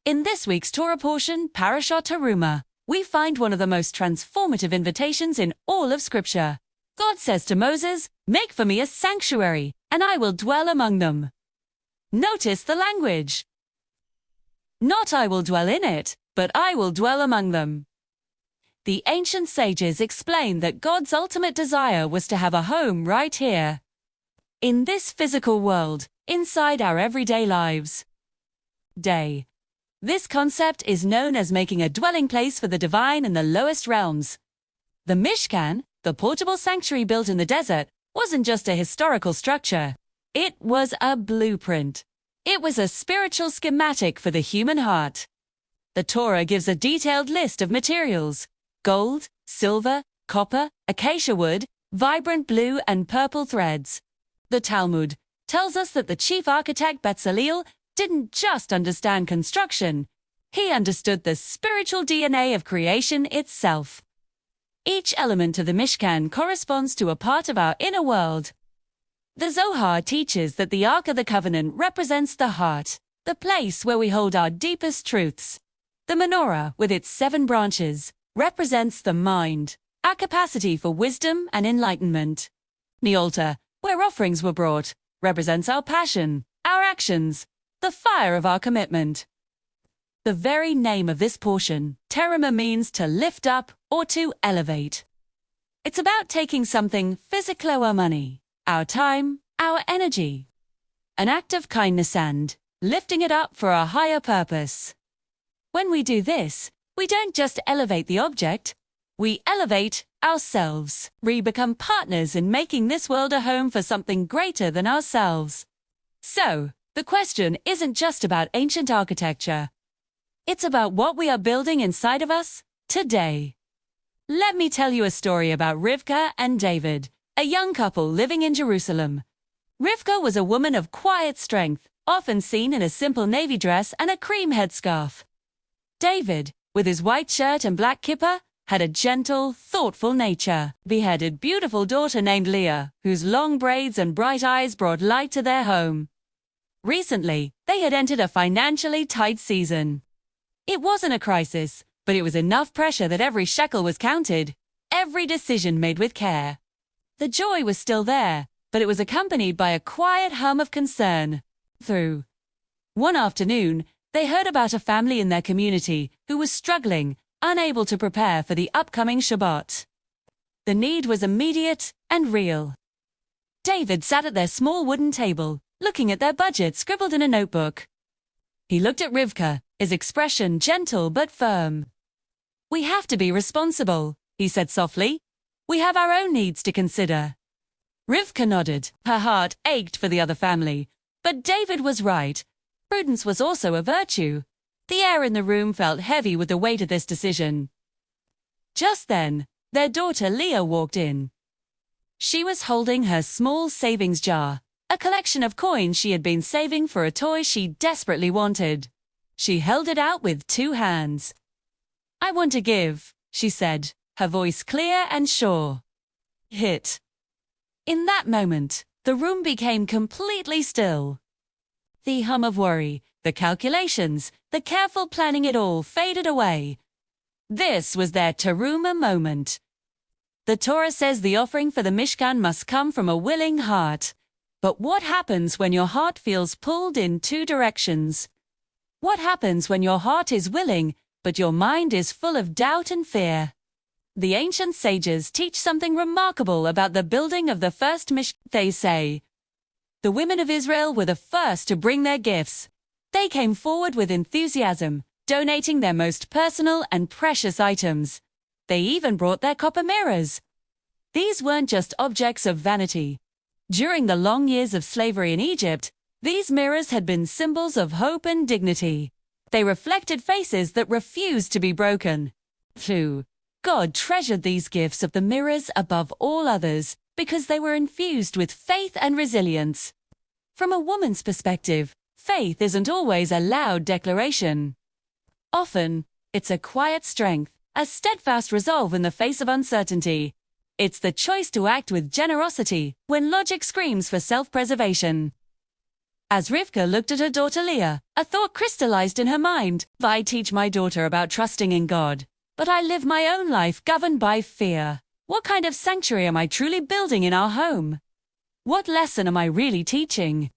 In this week's Torah portion, Parashat Terumah, we find one of the most transformative invitations in all of Scripture. God says to Moses, "Make for me a sanctuary, and I will dwell among them." Notice the language. Not "I will dwell in it," but "I will dwell among them." The ancient sages explained that God's ultimate desire was to have a home right here, in this physical world, inside our everyday lives. This concept is known as making a dwelling place for the divine in the lowest realms. The Mishkan, the portable sanctuary built in the desert, wasn't just a historical structure. It was a blueprint. It was a spiritual schematic for the human heart. The Torah gives a detailed list of materials: gold, silver, copper, acacia wood, vibrant blue and purple threads. The Talmud tells us that the chief architect Bezalel didn't just understand construction, he understood the spiritual DNA of creation itself. Each element of the Mishkan corresponds to a part of our inner world. The Zohar teaches that the Ark of the Covenant represents the heart, the place where we hold our deepest truths. The menorah, with its 7 branches, represents the mind, our capacity for wisdom and enlightenment. The altar, where offerings were brought, represents our passion, our actions, the fire of our commitment. The very name of this portion, Terumah, means to lift up or to elevate. It's about taking something physical, our money, our time, our energy, an act of kindness, and lifting it up for a higher purpose. When we do this, we don't just elevate the object, we elevate ourselves. We become partners in making this world a home for something greater than ourselves. So, the question isn't just about ancient architecture. It's about what we are building inside of us today. Let me tell you a story about Rivka and David, a young couple living in Jerusalem. Rivka was a woman of quiet strength, often seen in a simple navy dress and a cream headscarf. David, with his white shirt and black kippah, had a gentle, thoughtful nature. He had a beautiful daughter named Leah, whose long braids and bright eyes brought light to their home. Recently, they had entered a financially tight season. It wasn't a crisis, but it was enough pressure that every shekel was counted, every decision made with care. The joy was still there, but it was accompanied by a quiet hum of concern. Through one afternoon, they heard about a family in their community who was struggling, unable to prepare for the upcoming Shabbat. The need was immediate and real. David sat at their small wooden table, looking at their budget scribbled in a notebook. He looked at Rivka, his expression gentle but firm. "We have to be responsible," he said softly. "We have our own needs to consider." Rivka nodded. Her heart ached for the other family. But David was right. Prudence was also a virtue. The air in the room felt heavy with the weight of this decision. Just then, their daughter Leah walked in. She was holding her small savings jar, a collection of coins she had been saving for a toy she desperately wanted. She held it out with 2 hands. "I want to give," she said, her voice clear and sure. Hit. In that moment, the room became completely still. The hum of worry, the calculations, the careful planning, it all faded away. This was their Terumah moment. The Torah says the offering for the Mishkan must come from a willing heart. But what happens when your heart feels pulled in 2 directions? What happens when your heart is willing, but your mind is full of doubt and fear? The ancient sages teach something remarkable about the building of the first Mishkan. They say, the women of Israel were the first to bring their gifts. They came forward with enthusiasm, donating their most personal and precious items. They even brought their copper mirrors. These weren't just objects of vanity. During the long years of slavery in Egypt, these mirrors had been symbols of hope and dignity. They reflected faces that refused to be broken. God treasured these gifts of the mirrors above all others because they were infused with faith and resilience. From a woman's perspective, faith isn't always a loud declaration. Often, it's a quiet strength, a steadfast resolve in the face of uncertainty. It's the choice to act with generosity when logic screams for self-preservation. As Rivka looked at her daughter Leah, a thought crystallized in her mind. I teach my daughter about trusting in God, but I live my own life governed by fear. What kind of sanctuary am I truly building in our home? What lesson am I really teaching?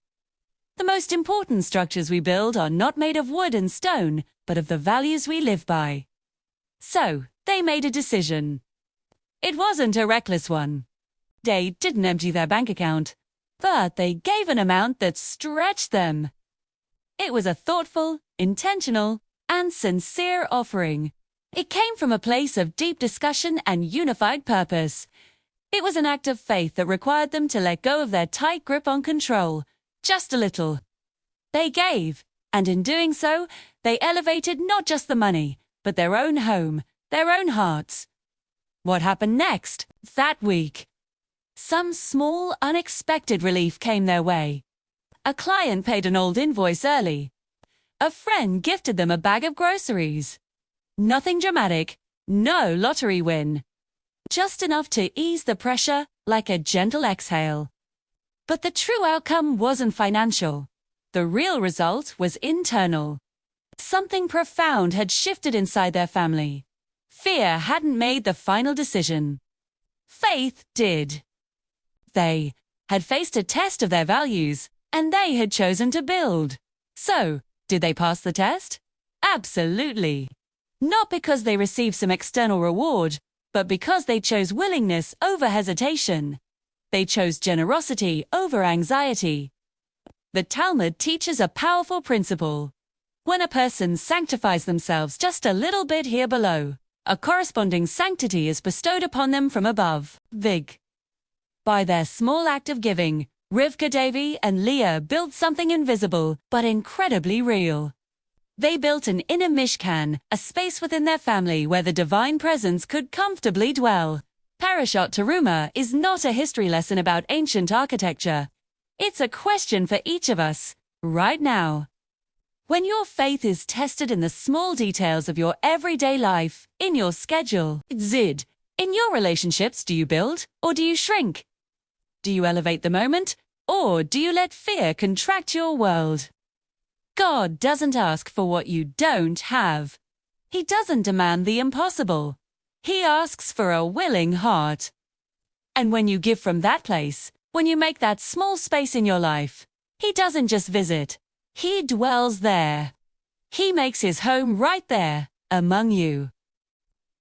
The most important structures we build are not made of wood and stone, but of the values we live by. So, they made a decision. It wasn't a reckless one. They didn't empty their bank account, but they gave an amount that stretched them. It was a thoughtful, intentional, and sincere offering. It came from a place of deep discussion and unified purpose. It was an act of faith that required them to let go of their tight grip on control, just a little. They gave, and in doing so, they elevated not just the money, but their own home, their own hearts. What happened next? That week, some small, unexpected relief came their way. A client paid an old invoice early. A friend gifted them a bag of groceries. Nothing dramatic, no lottery win. Just enough to ease the pressure like a gentle exhale. But the true outcome wasn't financial. The real result was internal. Something profound had shifted inside their family. Fear hadn't made the final decision. Faith did. They had faced a test of their values, and they had chosen to build. So, did they pass the test? Absolutely. Not because they received some external reward, but because they chose willingness over hesitation. They chose generosity over anxiety. The Talmud teaches a powerful principle. When a person sanctifies themselves just a little bit here below, a corresponding sanctity is bestowed upon them from above. Vig. By their small act of giving, Rivka Devi and Leah built something invisible but incredibly real. They built an inner mishkan, a space within their family where the divine presence could comfortably dwell. Parashat Terumah is not a history lesson about ancient architecture. It's a question for each of us, right now. When your faith is tested in the small details of your everyday life, in your schedule, in your relationships, do you build or do you shrink? Do you elevate the moment or do you let fear contract your world? God doesn't ask for what you don't have. He doesn't demand the impossible. He asks for a willing heart. And when you give from that place, when you make that small space in your life, He doesn't just visit. He dwells there. He makes His home right there, among you.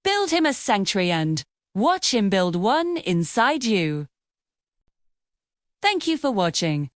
Build Him a sanctuary and watch Him build one inside you. Thank you for watching.